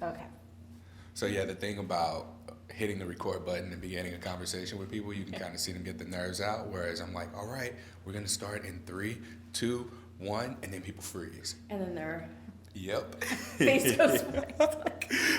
Okay. So yeah, the thing about hitting the record button and beginning a conversation with people, you can kind of see them get the nerves out. Whereas I'm like, all right, we're gonna start in 3, 2, 1, and then people freeze. And then their Yep. face goes white.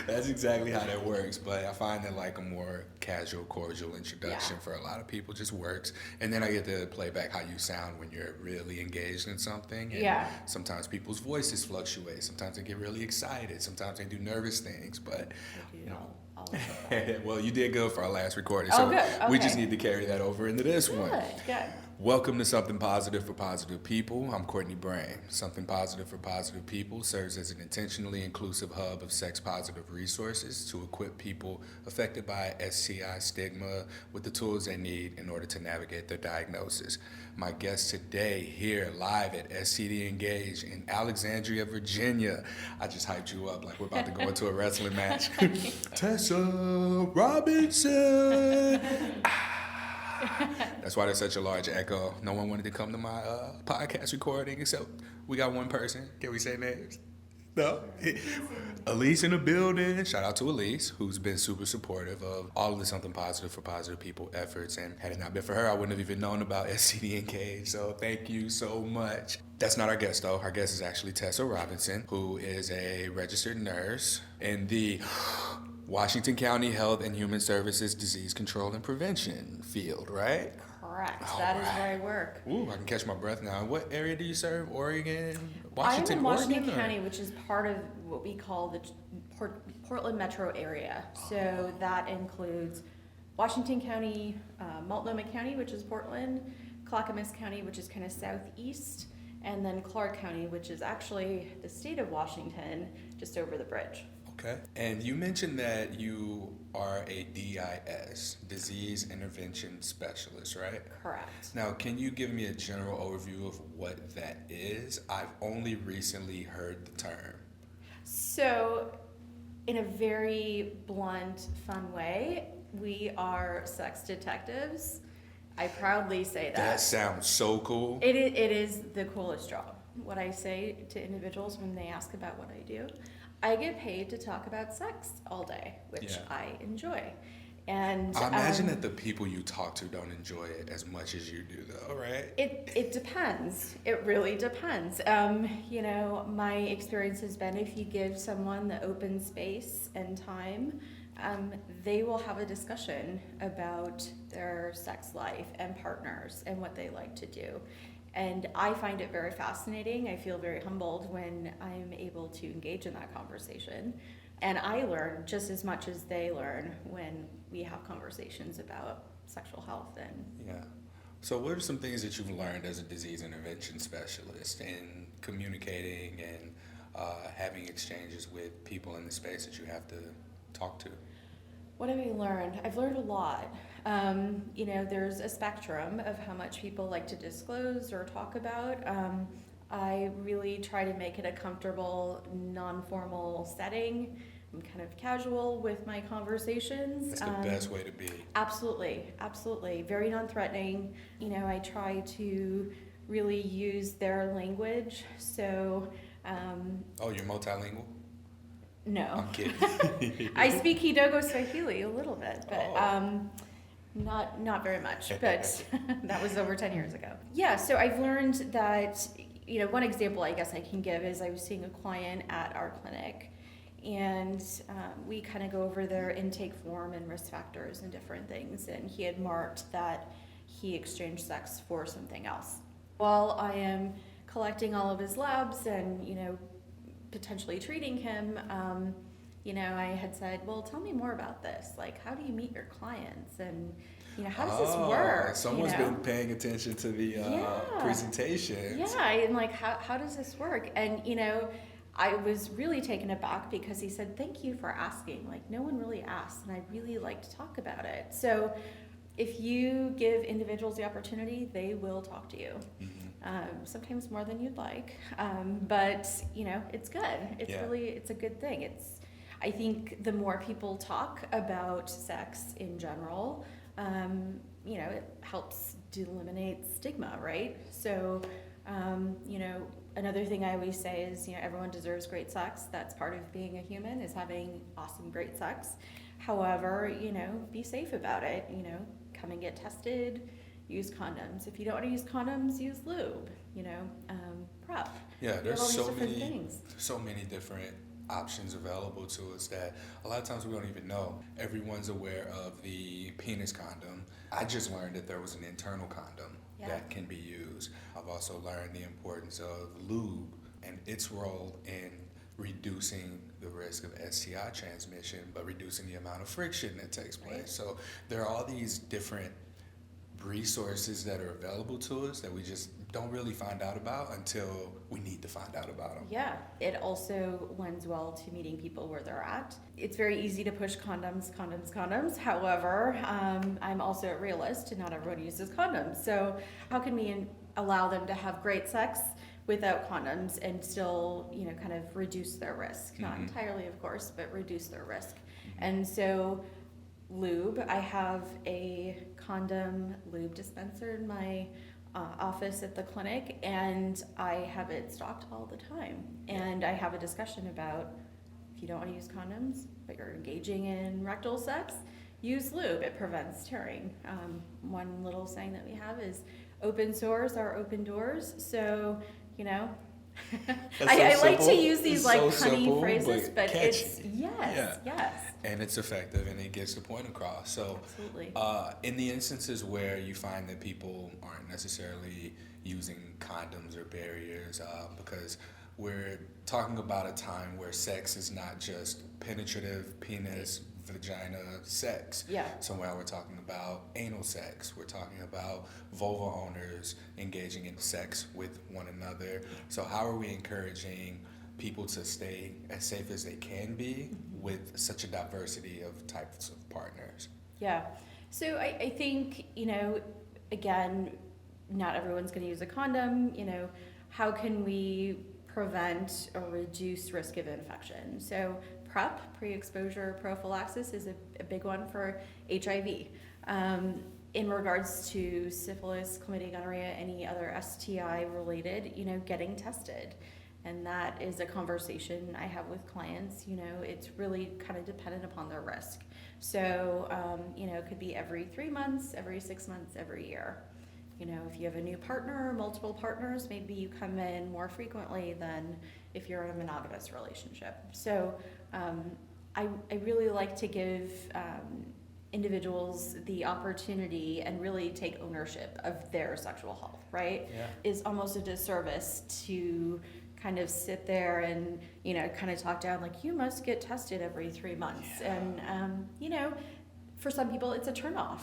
That's exactly how that works. But I find that like a more casual, cordial introduction Yeah. for a lot of people just works. And then I get to play back how you sound when you're really engaged in something. And Yeah. sometimes people's voices fluctuate. Sometimes they get really excited. Sometimes they do nervous things. But I do all of that. well, you did good for our last recording. Oh, So good. we Okay. just need to carry that over into this one. Good. Welcome to Something Positive for Positive People. I'm Courtney Brain. Something Positive for Positive People serves as an intentionally inclusive hub of sex-positive resources to equip people affected by STI stigma with the tools they need in order to navigate their diagnosis. My guest today here live at STD Engage in Alexandria, Virginia. I just hyped you up like we're about to go into a wrestling match. Tessa Robinson. That's why there's such a large echo. No one wanted to come to my podcast recording except we got one person. Can we say names? No? Elise in the building. Shout out to Elise, who's been super supportive of all of the Something Positive for Positive People efforts. And had it not been for her, I wouldn't have even known about STD Engage. So thank you so much. That's not our guest, though. Our guest is actually Tessa Robinson, who is a registered nurse in the Washington County Health and Human Services Disease Control and Prevention field, right? Correct. All That is right. where I work. Ooh, I can catch my breath now. What area do you serve? Oregon? I'm in Washington Oregon, or- County, which is part of what we call the Portland metro area. So that includes Washington County, Multnomah County, which is Portland, Clackamas County, which is kind of southeast, and then Clark County, which is actually the state of Washington, just over the bridge. Okay. And you mentioned that you are a DIS, Disease Intervention Specialist, right? Correct. Now, can you give me a general overview of what that is? I've only recently heard the term. So, in a very blunt, fun way, we are sex detectives. I proudly say that. That sounds so cool. It is the coolest job. What I say to individuals when they ask about what I do, I get paid to talk about sex all day, which Yeah. I enjoy. And I imagine that the people you talk to don't enjoy it as much as you do, though, right? It depends. It really depends. My experience has been if you give someone the open space and time, they will have a discussion about their sex life and partners and what they like to do. And I find it very fascinating. I feel very humbled when I'm able to engage in that conversation. And I learn just as much as they learn when we have conversations about sexual health and Yeah. So what are some things that you've learned as a disease intervention specialist in communicating and having exchanges with people in the space that you have to talk to? what have I learned? I've learned a lot. There's a spectrum of how much people like to disclose or talk about. I really try to make it a comfortable, non-formal setting. I'm kind of casual with my conversations. That's the best way to be. Absolutely. Very non-threatening. I try to really use their language. So, Oh, you're multilingual? no. I'm kidding. I speak Kidogo Swahili a little bit, but Oh. not very much. But that was over 10 years ago. Yeah, so I've learned that, one example I guess I can give is I was seeing a client at our clinic, and we kind of go over their intake form and risk factors and different things, and he had marked that he exchanged sex for something else. While I am collecting all of his labs and, potentially treating him, I had said, well, tell me more about this. Like, how do you meet your clients? And, how does this work? Someone's been paying attention to the presentation. Yeah, and like, how does this work? And, I was really taken aback because he said, thank you for asking. Like, no one really asked, and I really like to talk about it. So if you give individuals the opportunity, they will talk to you. Mm-hmm. Sometimes more than you'd like, but it's good. Yeah. It's a good thing. I think the more people talk about sex in general, it helps to eliminate stigma, right? So, another thing I always say is, everyone deserves great sex. That's part of being a human, is having awesome, great sex. However, be safe about it. Come and get tested, use condoms. If you don't want to use condoms, use lube, prep. Yeah, You have there's all these so different many, things. so many different options available to us that a lot of times we don't even know. Everyone's aware of the penis condom. I just learned that there was an internal condom that can be used. I've also learned the importance of lube and its role in reducing the risk of STI transmission, but reducing the amount of friction that takes place. Right. So there are all these different resources that are available to us that we just don't really find out about until we need to find out about them. Yeah, it also lends well to meeting people where they're at. It's very easy to push condoms. However, I'm also a realist and not everyone uses condoms. So how can we allow them to have great sex without condoms and still, kind of reduce their risk? Not entirely, of course, but reduce their risk. And so lube, I have a condom lube dispenser in my office at the clinic, and I have it stocked all the time. And I have a discussion about, if you don't want to use condoms but you're engaging in rectal sex, use lube. It prevents tearing. One little saying that we have is, open sores are open doors. So I like to use these like punny phrases, but it's yes. And it's effective and it gets the point across. So Absolutely. In the instances where you find that people aren't necessarily using condoms or barriers, because we're talking about a time where sex is not just penetrative penis vagina sex. Yeah. So now we're talking about anal sex. We're talking about vulva owners engaging in sex with one another. So how are we encouraging people to stay as safe as they can be with such a diversity of types of partners? Yeah. So I think, again, not everyone's going to use a condom. How can we prevent or reduce risk of infection? So PrEP, pre-exposure prophylaxis, is a big one for HIV. In regards to syphilis, chlamydia, gonorrhea, any other STI related, getting tested. And that is a conversation I have with clients. It's really kind of dependent upon their risk. So, it could be every 3 months, every 6 months, every year. If you have a new partner or multiple partners, maybe you come in more frequently than if you're in a monogamous relationship. So I really like to give individuals the opportunity and really take ownership of their sexual health, right? Yeah. Is almost a disservice to kind of sit there and, kind of talk down like, you must get tested every 3 months. Yeah. And, for some people it's a turnoff,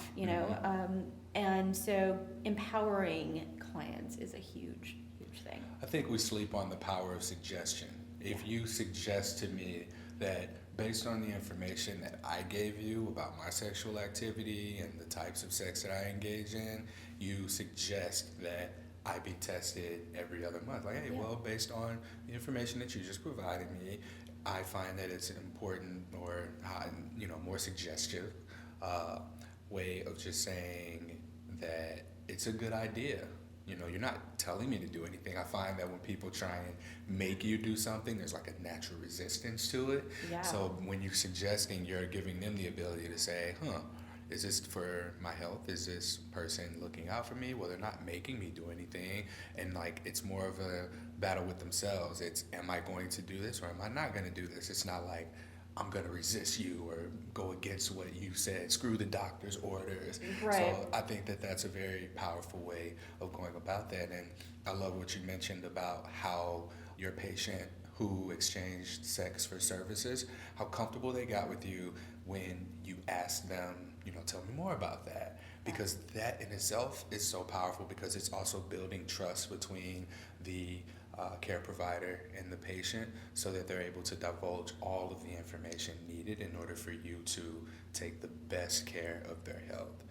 and so empowering clients is a huge thing. I think we sleep on the power of suggestion. If you suggest to me that based on the information that I gave you about my sexual activity and the types of sex that I engage in, you suggest that I be tested every other month. Like, hey, well, based on the information that you just provided me, I find that it's an important or, more suggestive way of just saying that it's a good idea. You're not telling me to do anything. I find that when people try and make you do something, there's like a natural resistance to it. Yeah. So when you're suggesting, you're giving them the ability to say, is this for my health? Is this person looking out for me? Well, they're not making me do anything. And it's more of a battle with themselves. It's, am I going to do this or am I not going to do this? It's not like, I'm going to resist you or go against what you said, screw the doctor's orders. Right. So I think that that's a very powerful way of going about that. And I love what you mentioned about how your patient who exchanged sex for services, how comfortable they got with you when you asked them, tell me more about that. Because that in itself is so powerful, because it's also building trust between the care provider and the patient, so that they're able to divulge all of the information needed in order for you to take the best care of their health.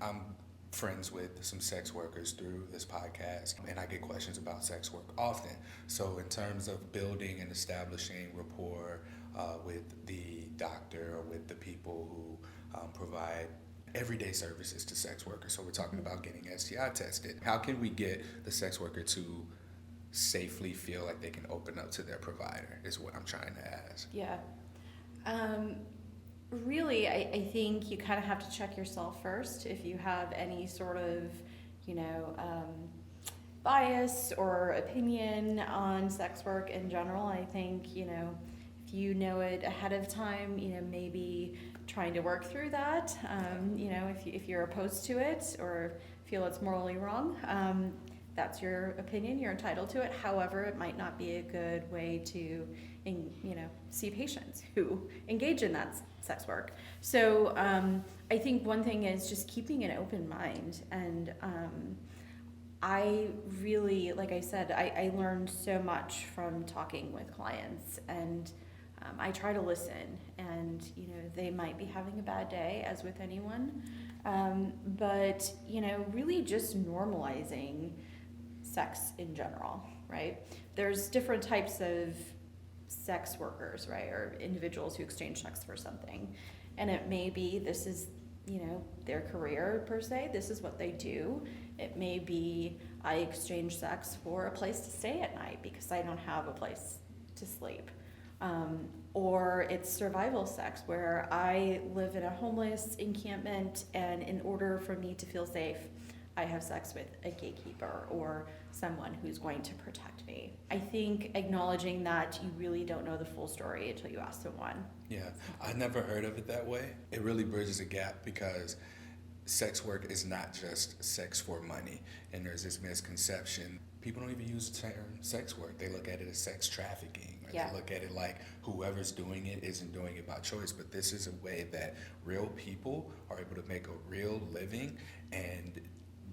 I'm friends with some sex workers through this podcast, and I get questions about sex work often. So in terms of building and establishing rapport with the doctor or with the people who provide everyday services to sex workers, so we're talking about getting STI tested. How can we get the sex worker to safely feel like they can open up to their provider is what I'm trying to ask. Yeah. Really, I think you kind of have to check yourself first if you have any sort of, bias or opinion on sex work in general. I think, if you know it ahead of time, maybe trying to work through that, if you're opposed to it or feel it's morally wrong, that's your opinion, you're entitled to it. However, it might not be a good way to, see patients who engage in that sex work. So I think one thing is just keeping an open mind. And I really, like I said, I learned so much from talking with clients, and I try to listen. And, they might be having a bad day, as with anyone. But, really just normalizing sex in general, right? There's different types of sex workers, right, or individuals who exchange sex for something. And it may be this is, their career per se, this is what they do. It may be I exchange sex for a place to stay at night because I don't have a place to sleep. Or it's survival sex where I live in a homeless encampment, and in order for me to feel safe, I have sex with a gatekeeper or someone who's going to protect me. I think acknowledging that you really don't know the full story until you ask someone. Yeah, I never heard of it that way. It really bridges a gap because sex work is not just sex for money. And there's this misconception. People don't even use the term sex work. They look at it as sex trafficking. Or Yeah. They look at it like whoever's doing it isn't doing it by choice. But this is a way that real people are able to make a real living, and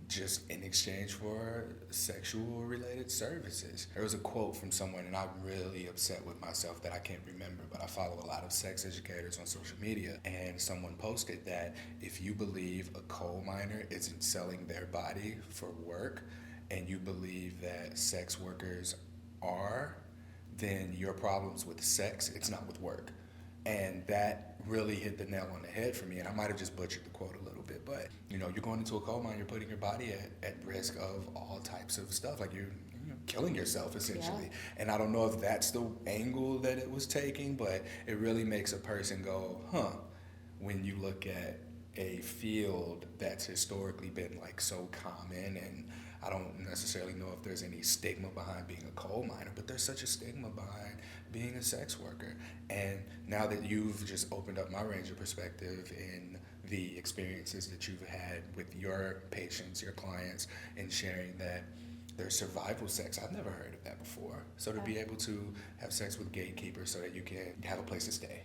just in exchange for sexual related services. There was a quote from someone, and I'm really upset with myself that I can't remember, but I follow a lot of sex educators on social media, and someone posted that if you believe a coal miner isn't selling their body for work, and you believe that sex workers are, then your problem's with sex, it's not with work. And that really hit the nail on the head for me. And I might have just butchered the quote a little bit, but you're going into a coal mine, you're putting your body at risk of all types of stuff. Like you're killing yourself essentially. Yeah. And I don't know if that's the angle that it was taking, but it really makes a person go, when you look at a field that's historically been like so common. And I don't necessarily know if there's any stigma behind being a coal miner, but there's such a stigma behind being a sex worker. And now that you've just opened up my range of perspective in the experiences that you've had with your patients, your clients, and sharing that there's survival sex, I've never heard of that before. So to be able to have sex with gatekeepers so that you can have a place to stay.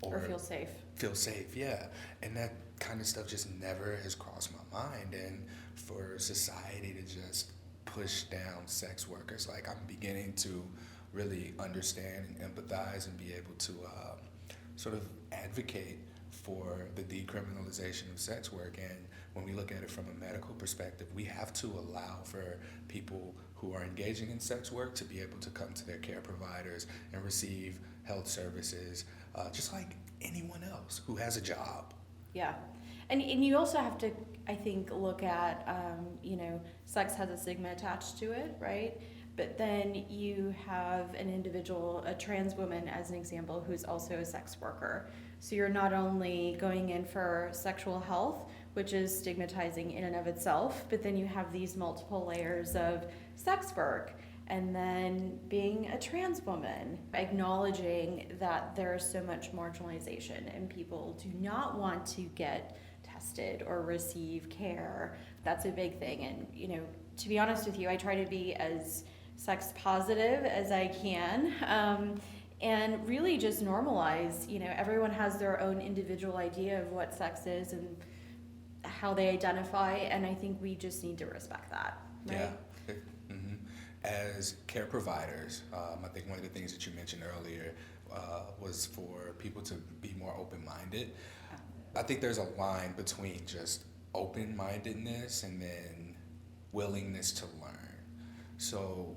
Or feel safe. Feel safe, yeah. And that kind of stuff just never has crossed my mind. And for society to just push down sex workers, like I'm beginning to really understand and empathize and be able to sort of advocate for the decriminalization of sex work. And when we look at it from a medical perspective, we have to allow for people who are engaging in sex work to be able to come to their care providers and receive health services, just like anyone else who has a job. Yeah. And you also have to, I think, look at, sex has a stigma attached to it, right? But then you have an individual, a trans woman as an example, who's also a sex worker. So you're not only going in for sexual health, which is stigmatizing in and of itself, but then you have these multiple layers of sex work. And then being a trans woman, acknowledging that there's so much marginalization and people do not want to get tested or receive care. That's a big thing. And, to be honest with you, I try to be as sex positive as I can, and really just normalize, everyone has their own individual idea of what sex is and how they identify, and I think we just need to respect that, right? Yeah. Mm-hmm. As care providers, I think one of the things that you mentioned earlier was for people to be more open-minded. I think there's a line between just open-mindedness and then willingness to learn. So,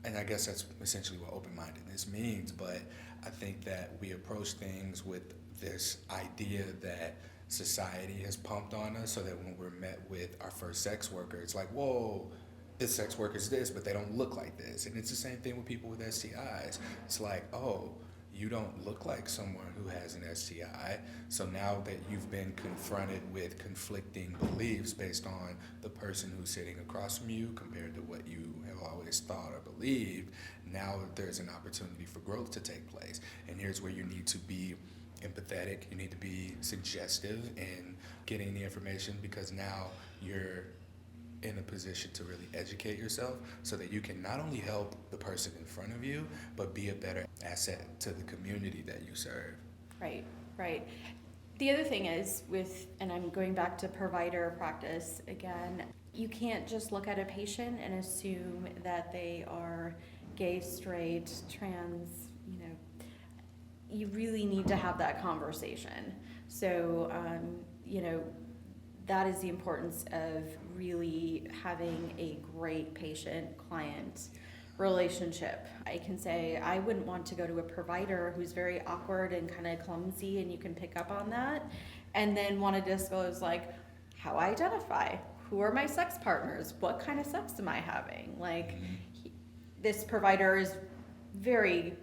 and I guess that's essentially what open-mindedness means, but I think that we approach things with this idea that society has pumped on us, so that when we're met with our first sex worker, it's like, whoa, this sex worker's this, but they don't look like this. And it's the same thing with people with STIs. It's like, oh, you don't look like someone who has an STI. So now that you've been confronted with conflicting beliefs based on the person who's sitting across from you compared to what you have always thought or believed, now there's an opportunity for growth to take place. And here's where you need to be empathetic, you need to be suggestive in getting the information, because now you're in a position to really educate yourself so that you can not only help the person in front of you, but be a better asset to the community that you serve. Right, right. The other thing is and I'm going back to provider practice again, you can't just look at a patient and assume that they are gay, straight, trans, you really need to have that conversation. So, that is the importance of really having a great patient-client relationship. I can say I wouldn't want to go to a provider who's very awkward and kind of clumsy, and you can pick up on that, and then want to disclose like how I identify, who are my sex partners, what kind of sex am I having? Like, this provider is very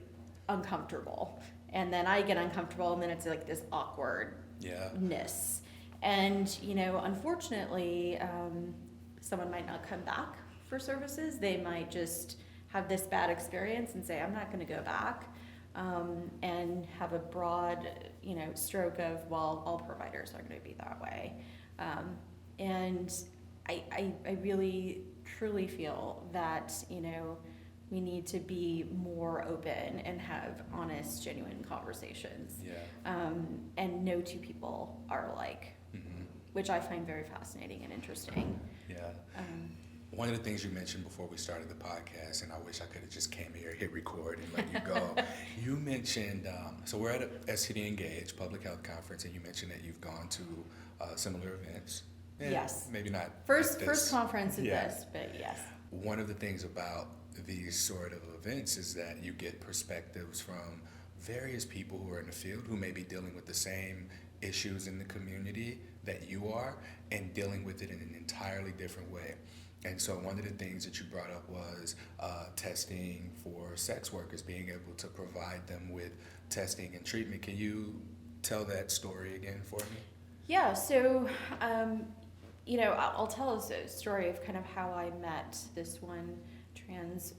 uncomfortable, and then I get uncomfortable, and then it's like this awkwardness. And, unfortunately, someone might not come back for services. They might just have this bad experience and say, I'm not going to go back, and have a broad, stroke of, well, all providers are going to be that way. And I really, truly feel that, we need to be more open and have honest, genuine conversations. And no two people are alike. Which I find very fascinating and interesting. One of the things you mentioned before we started the podcast, and I wish I could have just came here, hit record, and let you go. You mentioned, so we're at a STD Engage Public Health Conference, and you mentioned that you've gone to similar events. Yes. Maybe not. First conference of this, but yes. One of the things about these sort of events is that you get perspectives from various people who are in the field who may be dealing with the same issues in the community that you are, and dealing with it in an entirely different way. And so one of the things that you brought up was testing for sex workers, being able to provide them with testing and treatment. Can you tell that story again for me? Yeah, so, I'll tell a story of kind of how I met this one trans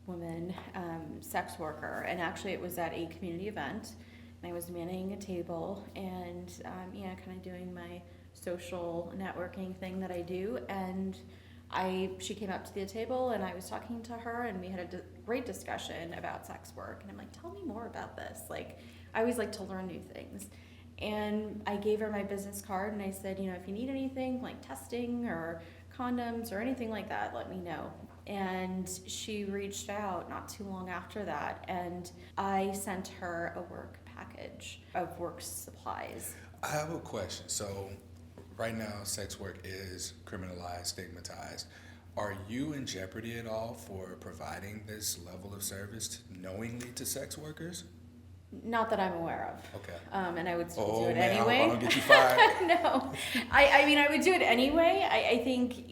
woman sex worker. And actually it was at a community event. And I was manning a table and, kind of doing my social networking thing that I do. And she came up to the table and I was talking to her and we had a great discussion about sex work. And I'm like, tell me more about this. Like, I always like to learn new things. And I gave her my business card and I said, if you need anything like testing or condoms or anything like that, let me know. And she reached out not too long after that, and I sent her a work package of work supplies. I have a question. So right now, sex work is criminalized, stigmatized. Are you in jeopardy at all for providing this level of service knowingly to sex workers? Not that I'm aware of. Okay. And I would still do it anyway. I don't get you fired. No. I would do it anyway. I think,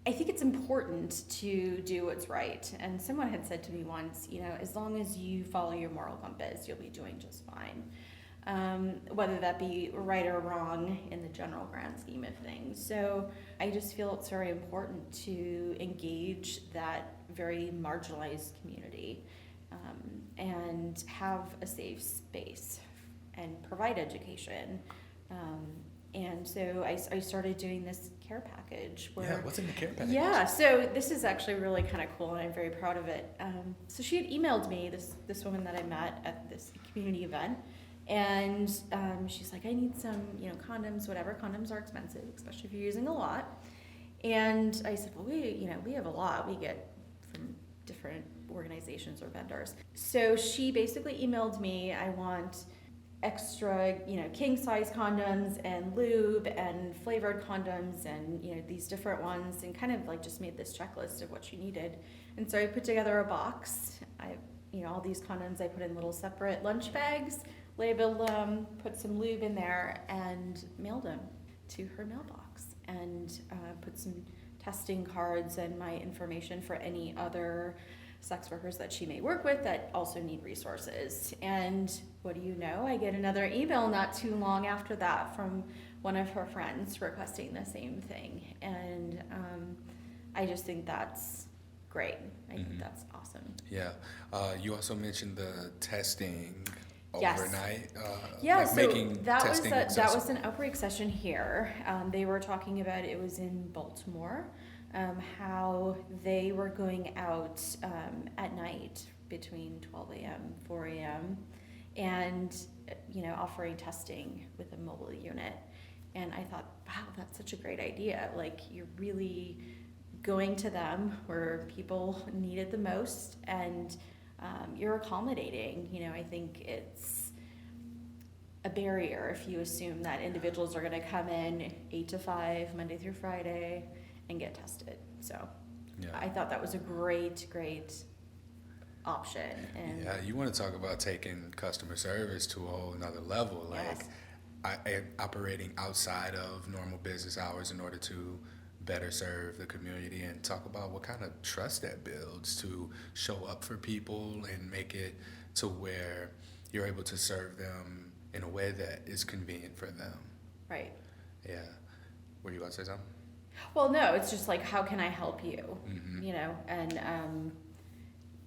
I think it's important to do what's right. And someone had said to me once, as long as you follow your moral compass, you'll be doing just fine. Whether that be right or wrong in the general grand scheme of things. So I just feel it's very important to engage that very marginalized community, and have a safe space and provide education. And so I started doing this care package where... what's in the care package? Yeah, so this is actually really kind of cool and I'm very proud of it. So she had emailed me, this woman that I met at this community event, and she's like, I need some, condoms, whatever. Condoms are expensive, especially if you're using a lot. And I said, well, we have a lot we get from different organizations or vendors. So she basically emailed me, I want extra, king size condoms and lube and flavored condoms and, these different ones, and kind of like just made this checklist of what she needed. And so I put together a box. All these condoms I put in little separate lunch bags, labeled them, put some lube in there, and mailed them to her mailbox, and put some testing cards and my information for any other sex workers that she may work with that also need resources. And what do you know? I get another email not too long after that from one of her friends requesting the same thing. And I just think that's great. I think that's awesome. Yeah. You also mentioned the testing Yes. overnight. Yeah, like so making that testing was that was accessible. an outbreak session here. They were talking about, it was in Baltimore, how they were going out at night between 12 a.m., 4 a.m., and offering testing with a mobile unit. And I thought, wow, that's such a great idea. Like, you're really going to them where people need it the most, and you're accommodating. I think it's a barrier if you assume that individuals are going to come in 8 to 5, Monday through Friday, and get tested. So Yeah. I thought that was a great option. And Yeah, you want to talk about taking customer service to a whole another level, like yes. operating outside of normal business hours in order to better serve the community, and talk about what kind of trust that builds to show up for people and make it to where you're able to serve them in a way that is convenient for them. Right. Yeah. Were you about to say something? Well, no, it's just like, how can I help you? Mm-hmm. And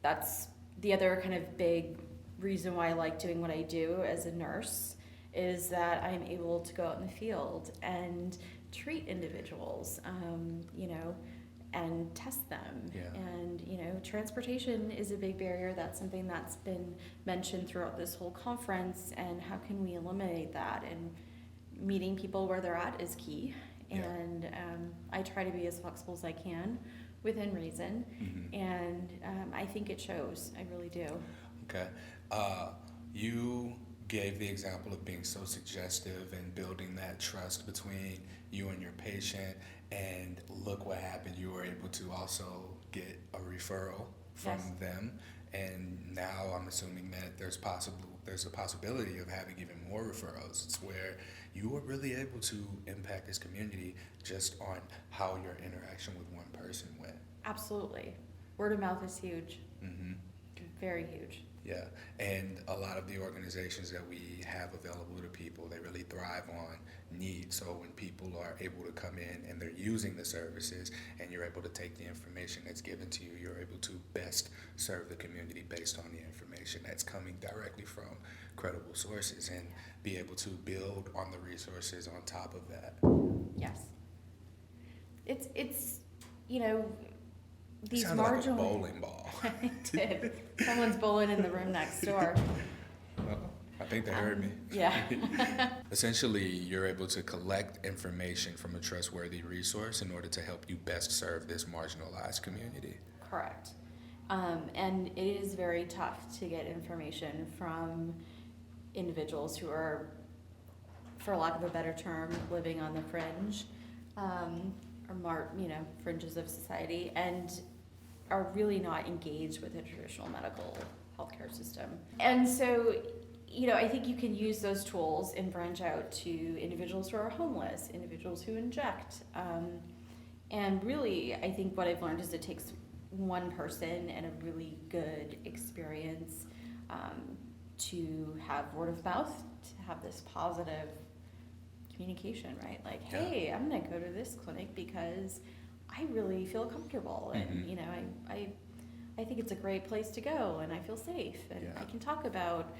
that's the other kind of big reason why I like doing what I do as a nurse, is that I'm able to go out in the field and treat individuals, and test them. Yeah. And, transportation is a big barrier. That's something that's been mentioned throughout this whole conference, and how can we eliminate that? And meeting people where they're at is key. Yeah. And I try to be as flexible as I can within reason. Mm-hmm. And I think it shows. I really do. Okay. You gave the example of being so suggestive and building that trust between you and your patient, and look what happened. You were able to also get a referral from Yes. them, and now I'm assuming that there's a possibility of having even more referrals. It's where you were really able to impact this community just on how your interaction with one person went. Absolutely. Word of mouth is huge. Mm-hmm. Very huge. Yeah, and a lot of the organizations that we have available to people, they really thrive on need. So when people are able to come in and they're using the services, and you're able to take the information that's given to you, you're able to best serve the community based on the information that's coming directly from credible sources, and be able to build on the resources on top of that. Yes. It's these Sounded like a marginal. bowling ball. I did. Someone's bowling in the room next door. I think they heard me. Yeah. Essentially, you're able to collect information from a trustworthy resource in order to help you best serve this marginalized community. Correct. And it is very tough to get information from individuals who are, for lack of a better term, living on the fringe, fringes of society, and are really not engaged with the traditional medical healthcare system. And so, I think you can use those tools and branch out to individuals who are homeless, individuals who inject. And really, I think what I've learned is it takes one person and a really good experience to have word of mouth, to have this positive communication, right? Like, Yeah. hey, I'm gonna go to this clinic because I really feel comfortable, and Mm-hmm. I think it's a great place to go, and I feel safe, and Yeah. I can talk about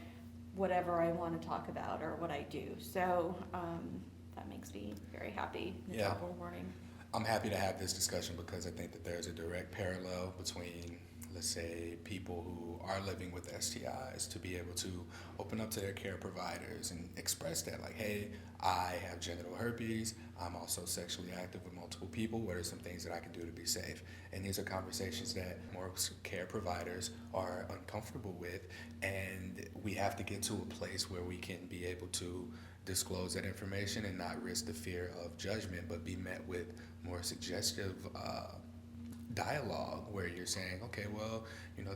whatever I want to talk about or what I do. So that makes me very happy in the Yeah. travel morning. I'm happy to have this discussion because I think that there's a direct parallel between, let's say, people who are living with STIs to be able to open up to their care providers and express that, like, hey, I have genital herpes, I'm also sexually active with multiple people, what are some things that I can do to be safe? And these are conversations that most care providers are uncomfortable with, and we have to get to a place where we can be able to disclose that information and not risk the fear of judgment, but be met with more suggestive dialogue where you're saying, okay, well,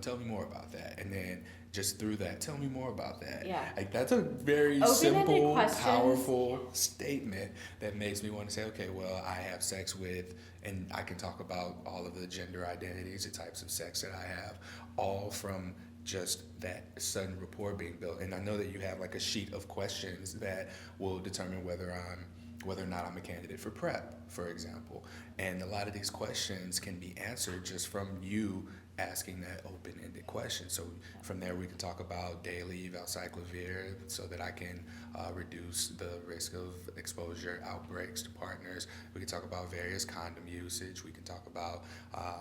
tell me more about that. And then just through that, tell me more about that. Yeah. Like, that's a very Open-ended simple, questions. powerful statement that makes me want to say, okay, well, I have sex with, and I can talk about all of the gender identities, the types of sex that I have, all from just that sudden rapport being built. And I know that you have like a sheet of questions that will determine whether or not I'm a candidate for PrEP, for example. And a lot of these questions can be answered just from you asking that open-ended question. So from there, we can talk about daily valcyclovir so that I can reduce the risk of exposure outbreaks to partners. We can talk about various condom usage. We can talk about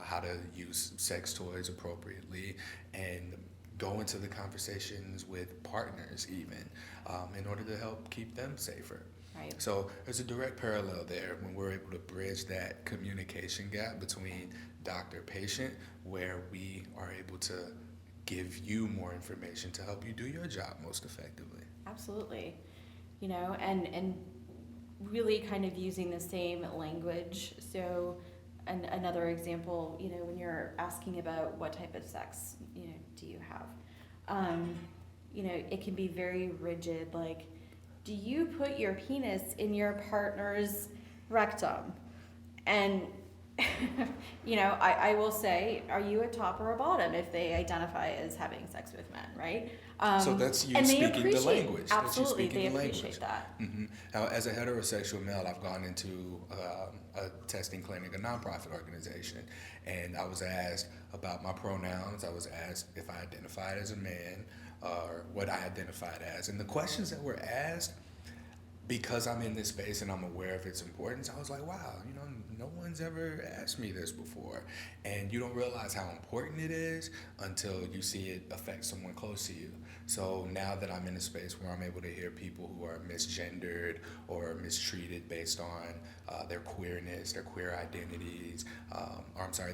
how to use sex toys appropriately, and go into the conversations with partners even in order to help keep them safer. Right. So there's a direct parallel there when we're able to bridge that communication gap between doctor-patient, where we are able to give you more information to help you do your job most effectively. Absolutely. And really kind of using the same language. So another example, when you're asking about what type of sex, do you have? It can be very rigid, like, do you put your penis in your partner's rectum? And, I will say, are you a top or a bottom if they identify as having sex with men, right? So that's you and they speaking the appreciate- language. Absolutely, That's you speaking they the appreciate language. that. Now, as a heterosexual male, I've gone into a testing clinic, a nonprofit organization, and I was asked about my pronouns. I was asked if I identified as a man or what I identified as. And the questions that were asked, because I'm in this space and I'm aware of its importance, I was like, wow, no one's ever asked me this before. And you don't realize how important it is until you see it affect someone close to you. So now that I'm in a space where I'm able to hear people who are misgendered or mistreated based on their queerness, their queer identities,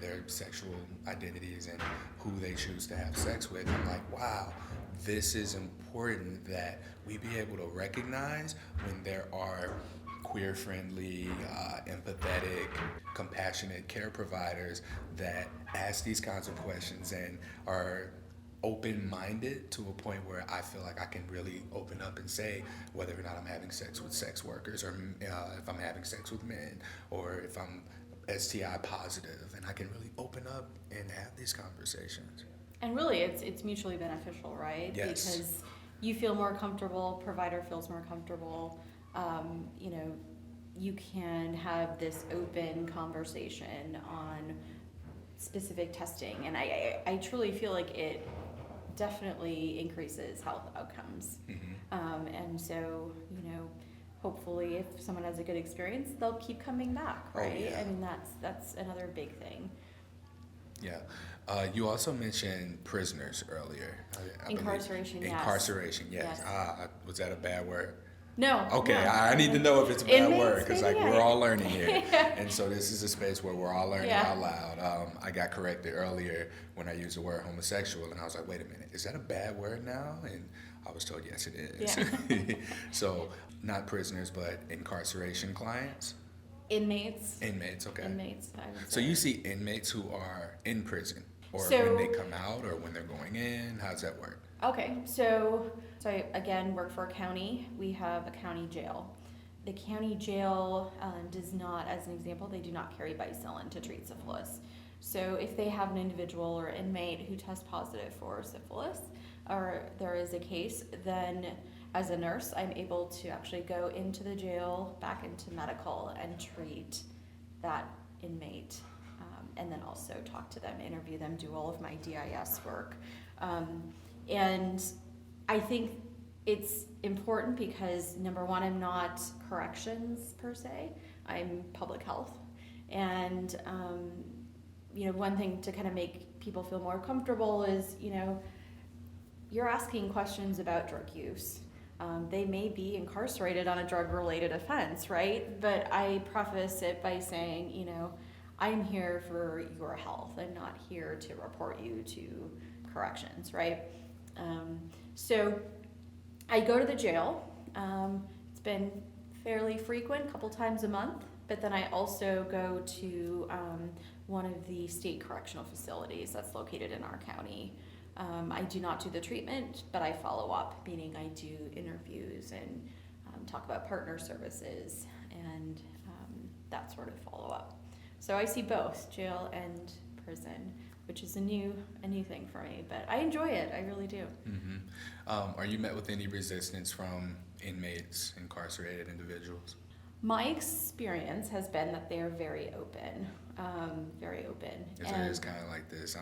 their sexual identities and who they choose to have sex with, I'm like, wow, this is important that we be able to recognize when there are queer-friendly, empathetic, compassionate care providers that ask these kinds of questions and are open-minded to a point where I feel like I can really open up and say whether or not I'm having sex with sex workers, or if I'm having sex with men, or if I'm STI positive, and I can really open up and have these conversations. And really, it's mutually beneficial, right? Yes. Because you feel more comfortable, provider feels more comfortable. You can have this open conversation on specific testing, and I truly feel like it definitely increases health outcomes. Mm-hmm. And so, hopefully, if someone has a good experience, they'll keep coming back, right? Oh, yeah. I mean, that's another big thing. Yeah. You also mentioned prisoners earlier. I Incarceration, believe. yes. Incarceration, yes. Yes. Was that a bad word? No. Okay, no. I need to know if it's a bad Inmates, word, because maybe, we're all learning here. Yeah. And so this is a space where we're all learning Yeah. out loud. I got corrected earlier when I used the word homosexual, and I was like, wait a minute, is that a bad word now? And I was told, yes, it is. Yeah. So not prisoners, but incarceration clients? Inmates. Inmates, okay. Inmates, I would So say. you see inmates who are in prison, or So- when they come out, or when they're going in? How does that work? Okay, so I, again, work for a county. We have a county jail. The county jail does not, as an example, they do not carry bicillin to treat syphilis. So if they have an individual or inmate who tests positive for syphilis, or there is a case, then as a nurse, I'm able to actually go into the jail, back into medical, and treat that inmate, and then also talk to them, interview them, do all of my DIS work. And I think it's important because, number one, I'm not corrections per se, I'm public health. And, one thing to kind of make people feel more comfortable is, you're asking questions about drug use. They may be incarcerated on a drug-related offense, right? But I preface it by saying, I'm here for your health. I'm not here to report you to corrections, right? So I go to the jail. It's been fairly frequent, a couple times a month, but then I also go to one of the state correctional facilities that's located in our county. I do not do the treatment, but I follow up, meaning I do interviews and talk about partner services and that sort of follow up. So I see both jail and prison, which is a new thing for me, but I enjoy it. I really do. Mm-hmm. Are you met with any resistance from inmates, incarcerated individuals? My experience has been that they are very open, very open. It's kind of like this,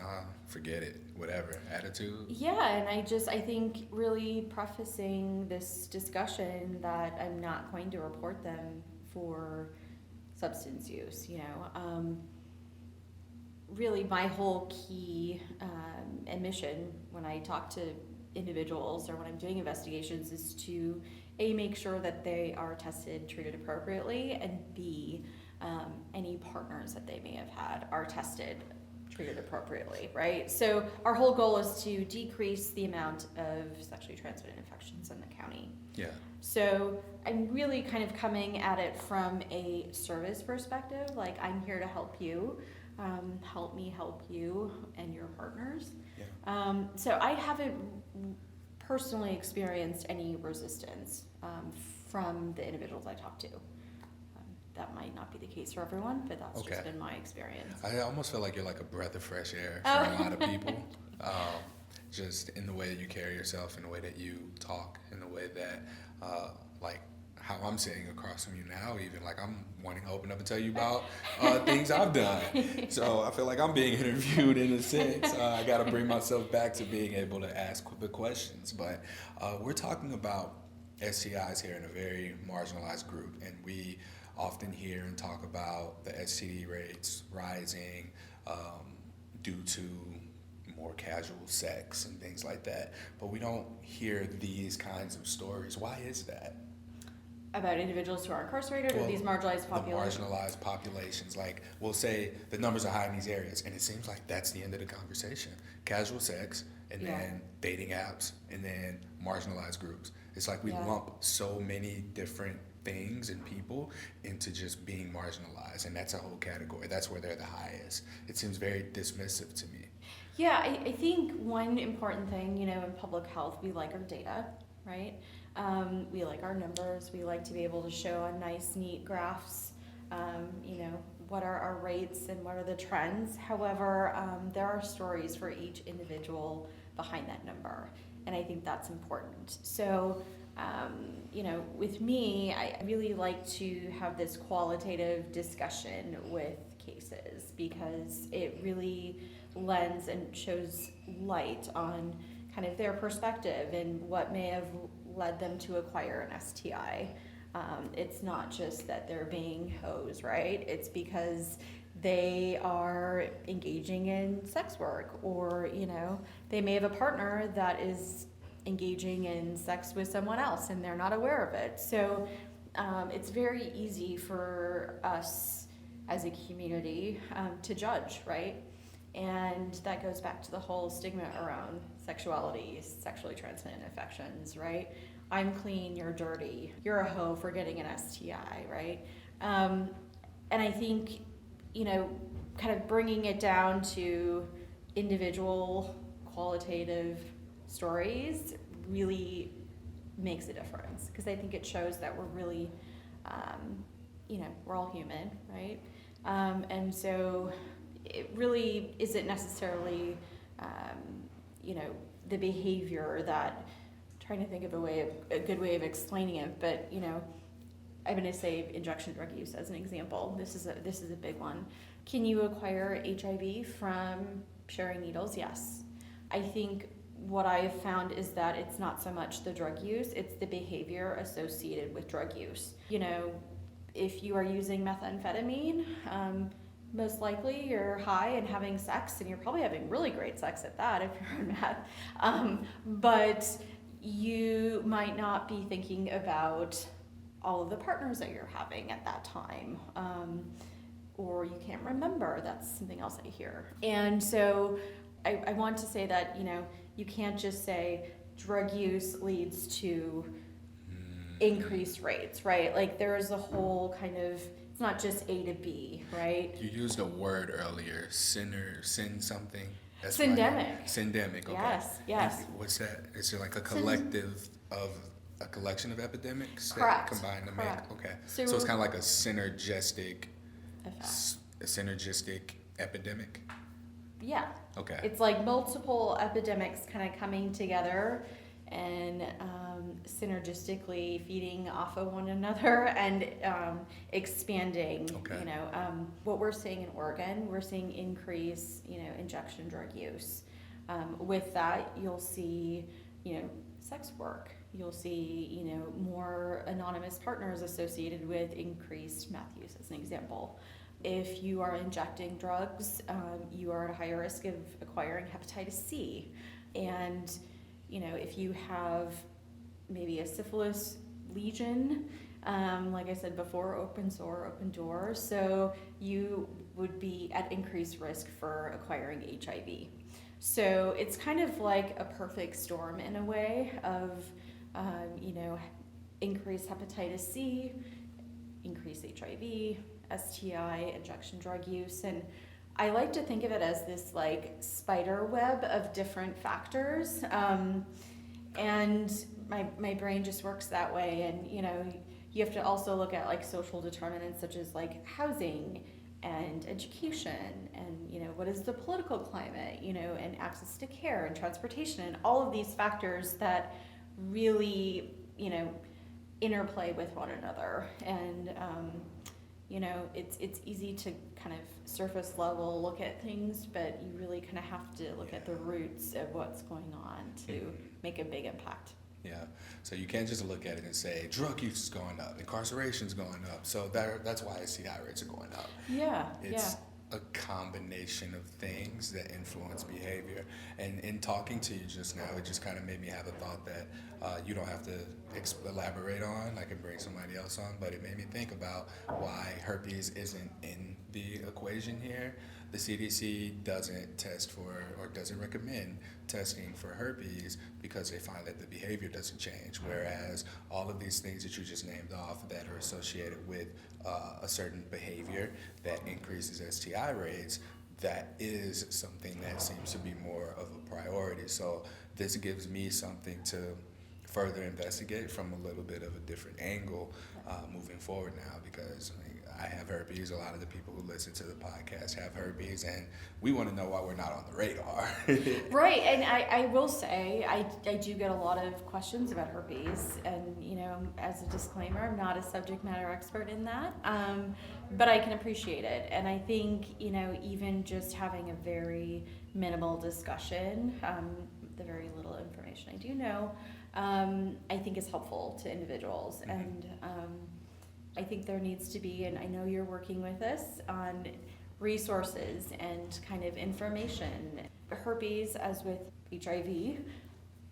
forget it, whatever attitude. Yeah, and I think really prefacing this discussion that I'm not going to report them for substance use, really my whole key and mission when I talk to individuals or when I'm doing investigations is to A, make sure that they are tested, treated appropriately, and B, any partners that they may have had are tested, treated appropriately, right? So our whole goal is to decrease the amount of sexually transmitted infections in the county. Yeah. So I'm really kind of coming at it from a service perspective, like I'm here to help you, help me help you and your partners. Yeah. So I haven't personally experienced any resistance from the individuals I talk to. That might not be the case for everyone, but that's just been my experience. I almost feel like you're like a breath of fresh air for a lot of people. Just in the way that you carry yourself, in the way that you talk, in the way that, like, how I'm sitting across from you now, even like I'm wanting to open up and tell you about things I've done. So I feel like I'm being interviewed in a sense. I got to bring myself back to being able to ask the questions. But we're talking about STIs here in a very marginalized group, and we often hear and talk about the STD rates rising due to more casual sex and things like that. But we don't hear these kinds of stories. Why is that? About individuals who are incarcerated or these marginalized populations? The marginalized populations. Like, we'll say the numbers are high in these areas, and it seems like that's the end of the conversation. Casual sex, and then dating apps, and then marginalized groups. It's like we lump so many different things and people into just being marginalized, and that's a whole category. That's where they're the highest. It seems very dismissive to me. Yeah, I think one important thing, in public health, we like our data, right? We like our numbers. We like to be able to show on nice, neat graphs, what are our rates and what are the trends. However, there are stories for each individual behind that number, and I think that's important. So, with me, I really like to have this qualitative discussion with cases because it really lends and shows light on kind of their perspective and what may have led them to acquire an STI. It's not just that they're being hoes, right? It's because they are engaging in sex work, or they may have a partner that is engaging in sex with someone else and they're not aware of it. So it's very easy for us as a community to judge, right? And that goes back to the whole stigma around sexuality, sexually transmitted infections, right? I'm clean, you're dirty. You're a hoe for getting an STI, right? And I think, kind of bringing it down to individual qualitative stories really makes a difference, because I think it shows that we're really, we're all human, right? And so it really isn't necessarily, the behavior that, trying to think of a good way of explaining it, but, I'm going to say injection drug use as an example. This is a big one. Can you acquire HIV from sharing needles? Yes. I think what I have found is that it's not so much the drug use, it's the behavior associated with drug use. If you are using methamphetamine, most likely you're high and having sex, and you're probably having really great sex at that if you're on meth. But you might not be thinking about all of the partners that you're having at that time. Or you can't remember. That's something else I hear. And so I want to say that, you can't just say drug use leads to increased rates, right? Like, there is a whole kind of It's not just A to B, right? You used a word earlier, sin something. That's Syndemic. Syndemic, okay. Yes. And what's that? Is it like a collection of epidemics Correct. that combine to Correct. make, okay. So So it's kind of like a synergistic, effect. a synergistic epidemic? Yeah. Okay. It's like multiple epidemics kind of coming together and synergistically feeding off of one another and expanding. Okay. What we're seeing in Oregon, we're seeing increase, injection drug use. With that, you'll see, sex work. You'll see, more anonymous partners associated with increased meth use, as an example. If you are injecting drugs, you are at a higher risk of acquiring hepatitis C. And, if you have maybe a syphilis lesion, like I said before, open sore, open door, so you would be at increased risk for acquiring HIV. So it's kind of like a perfect storm in a way of, increased hepatitis C, increased HIV, STI, injection drug use, and I like to think of it as this like spider web of different factors, and my brain just works that way. And you have to also look at like social determinants such as like housing and education, and what is the political climate, and access to care and transportation, and all of these factors that really interplay with one another. And it's easy to kind of surface level look at things, but you really kind of have to look at the roots of what's going on to make a big impact. Yeah, so you can't just look at it and say drug use is going up, incarceration's going up, so that's why STI rates are going up. It's a combination of things that influence behavior. And in talking to you just now, it just kind of made me have a thought that you don't have to elaborate on. I can bring somebody else on, but it made me think about why herpes isn't in the equation here. The CDC doesn't test for or doesn't recommend testing for herpes because they find that the behavior doesn't change, whereas all of these things that you just named off that are associated with a certain behavior that increases STI rates, that is something that seems to be more of a priority. So this gives me something to further investigate from a little bit of a different angle moving forward now, because I have herpes. A lot of the people who listen to the podcast have herpes, and we want to know why we're not on the radar. Right, and I will say, I do get a lot of questions about herpes, and as a disclaimer, I'm not a subject matter expert in that, but I can appreciate it. And I think, even just having a very minimal discussion, the very little information I do know, I think is helpful to individuals. Mm-hmm. And I think there needs to be, and I know you're working with us on resources and kind of information. Herpes, as with HIV,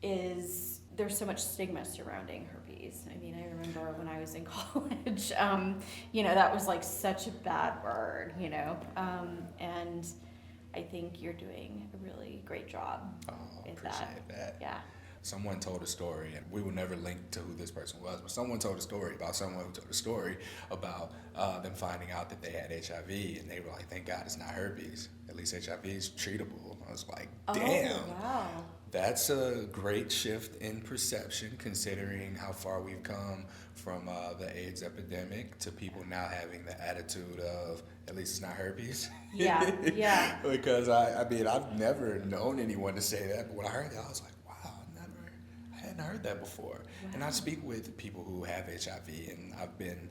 there's so much stigma surrounding herpes. I mean, I remember when I was in college, that was like such a bad word, and I think you're doing a really great job. Oh, appreciate that. Yeah. Someone told a story, and we will never link to who this person was, but someone told a story about someone who told a story about them finding out that they had HIV, and they were like, thank God it's not herpes. At least HIV is treatable. I was like, damn. Oh, wow. That's a great shift in perception, considering how far we've come from the AIDS epidemic to people now having the attitude of, at least it's not herpes. Yeah, yeah. Because, I mean, I've never known anyone to say that, but when I heard that, I was like, I hadn't heard that before. Wow. And I speak with people who have HIV, and I've been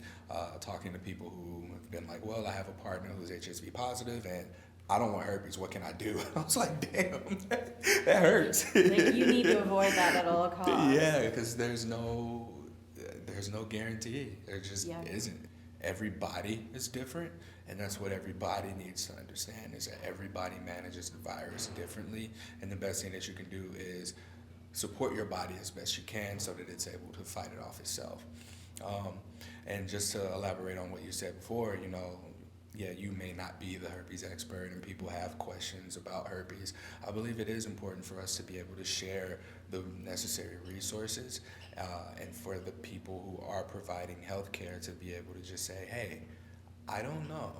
talking to people who have been like, well, I have a partner who's HSV positive, and I don't want herpes, what can I do? I was like, damn, that hurts. Like, you need to avoid that at all costs. Yeah, because there's no guarantee. There just isn't. Everybody is different, and that's what everybody needs to understand, is that everybody manages the virus differently, and the best thing that you can do is support your body as best you can so that it's able to fight it off itself. And just to elaborate on what you said before, you may not be the herpes expert and people have questions about herpes. I believe it is important for us to be able to share the necessary resources and for the people who are providing health care to be able to just say, hey, I don't know.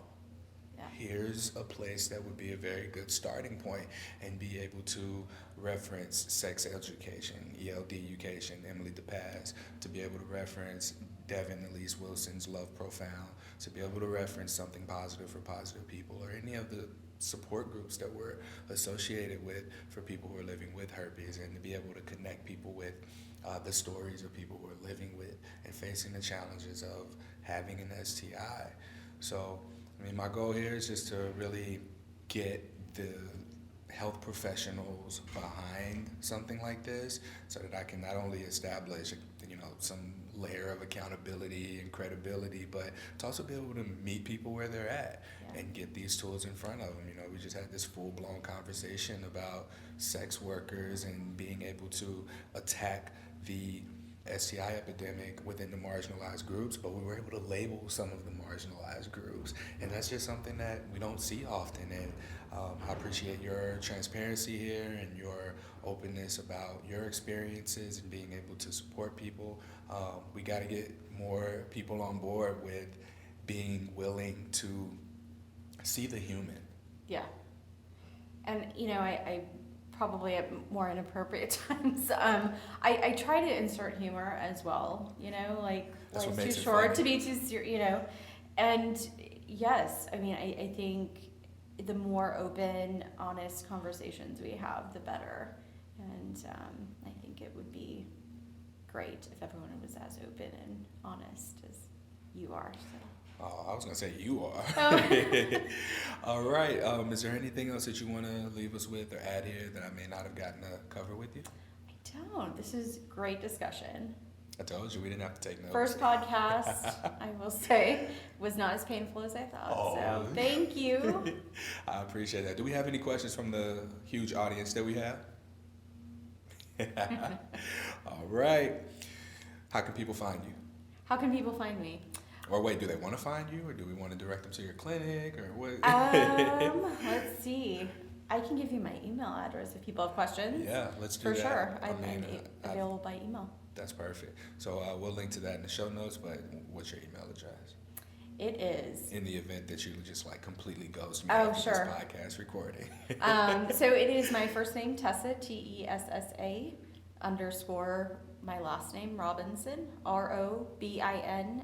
Yeah. Here's a place that would be a very good starting point and be able to reference sex education, ELD education, Emily DePaz, to be able to reference Devin Elise Wilson's Love Profound, to be able to reference something positive for positive people, or any of the support groups that we're associated with for people who are living with herpes, and to be able to connect people with the stories of people who are living with and facing the challenges of having an STI. So, I mean, my goal here is just to really get the health professionals behind something like this, so that I can not only establish, some layer of accountability and credibility, but to also be able to meet people where they're at and get these tools in front of them. We just had this full-blown conversation about sex workers and being able to attack the STI epidemic within the marginalized groups, but we were able to label some of the marginalized groups, and that's just something that we don't see often. And I appreciate your transparency here and your openness about your experiences and being able to support people. We got to get more people on board with being willing to see the human. Yeah. And, I probably at more inappropriate times. I try to insert humor as well, That's what life's makes too it short funny. to be too serious, and yes, I think the more open, honest conversations we have, the better. And I think it would be great if everyone was as open and honest as you are. So. I was going to say you are. Oh. All right. Is there anything else that you want to leave us with or add here that I may not have gotten to cover with you? I don't. This is great discussion. I told you we didn't have to take notes. First podcast, I will say, was not as painful as I thought. Oh. So thank you. I appreciate that. Do we have any questions from the huge audience that we have? All right. How can people find you? How can people find me? Or wait, do they want to find you, or do we want to direct them to your clinic, or what? Let's see. I can give you my email address if people have questions. Yeah, let's do For that. sure. I I'm mean, available by email. That's perfect. So we'll link to that in the show notes, but what's your email address? It is. In the event that you just completely ghost me Oh, after sure. this podcast recording. So it is my first name, Tessa, Tessa, _ my last name, Robinson, ROBINSON,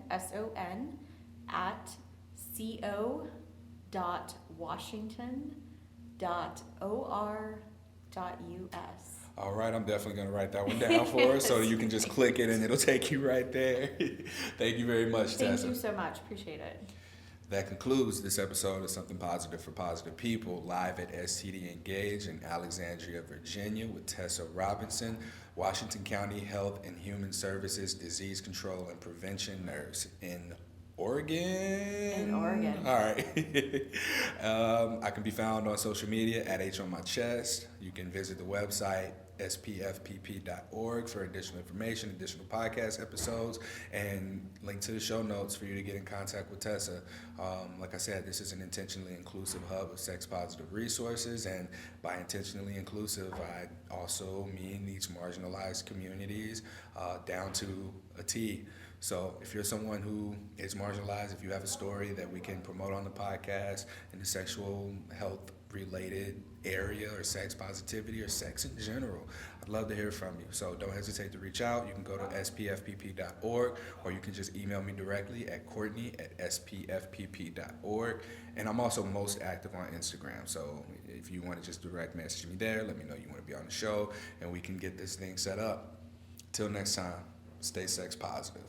@co.washington.or.us. All right, I'm definitely going to write that one down for us so you can just click it and it'll take you right there. Thank you very much, Tessa. Thank you so much. Appreciate it. That concludes this episode of Something Positive for Positive People, live at STD Engage in Alexandria, Virginia, with Tessa Robinson, Washington County Health and Human Services Disease Control and Prevention Nurse in Oregon. In Oregon. All right. I can be found on social media at H on my chest. You can visit the website spfpp.org for additional information, additional podcast episodes, and link to the show notes for you to get in contact with Tessa. Like I said, this is an intentionally inclusive hub of sex positive resources, and by intentionally inclusive, I also mean these marginalized communities down to a T. So if you're someone who is marginalized, if you have a story that we can promote on the podcast in the sexual health related area, or sex positivity, or sex in general, I'd love to hear from you. So don't hesitate to reach out. You can go to spfpp.org, or you can just email me directly at courtney@spfpp.org. And I'm also most active on Instagram. So if you want to just direct message me there, let me know you want to be on the show, and we can get this thing set up. Till next time, stay sex positive.